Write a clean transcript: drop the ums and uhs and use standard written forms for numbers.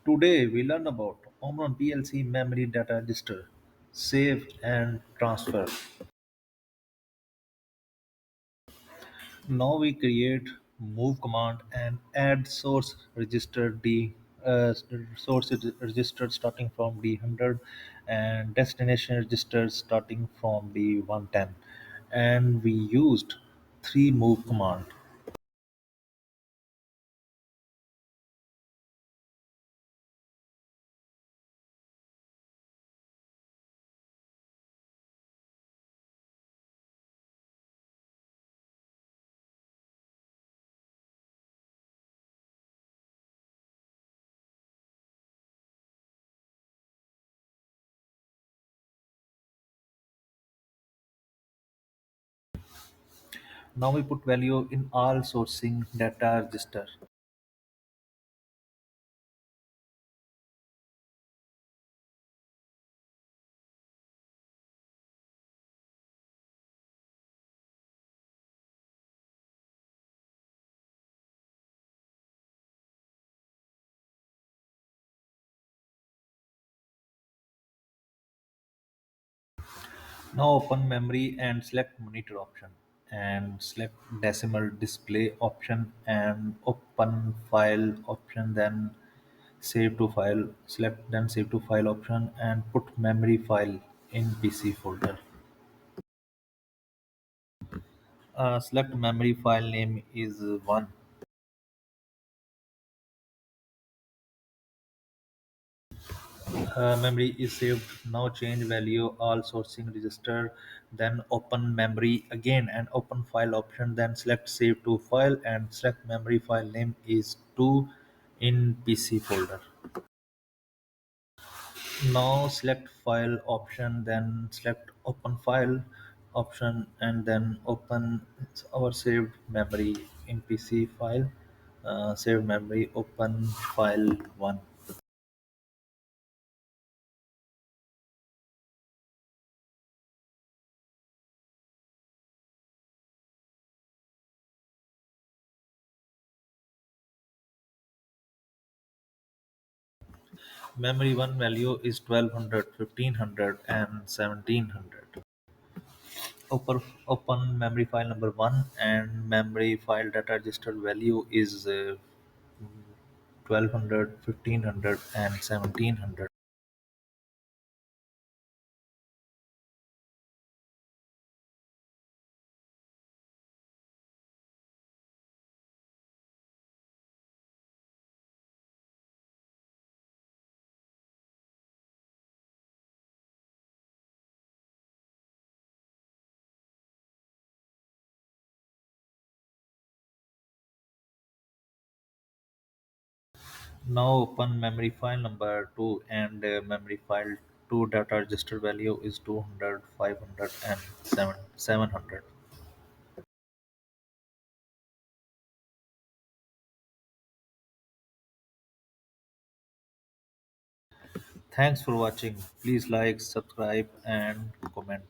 Today we learn about Omron PLC memory data register, save and transfer. Now we create move command and add source register source register starting from D100 and destination register starting from D110, and we used three move command. Now we put value in all sourcing data register. Now open memory and select monitor option and select decimal display option and open file option, then save to file, select then save to file option and put memory file in PC folder. Select memory file name is one. Memory is saved. Now change value all sourcing register, then open memory again and open file option, then select save to file and select memory file name is 2 in PC folder. Now select file option, then select open file option and then open our saved memory in PC file. Save memory, open file 1. Memory 1 value is 1200, 1500, and 1700. Open memory file number 1 and memory file data register value is 1200, 1500, and 1700. Now open memory file number 2 and memory file 2 data register value is 200, 500, and 700. Thanks for watching. Please like, subscribe, and comment.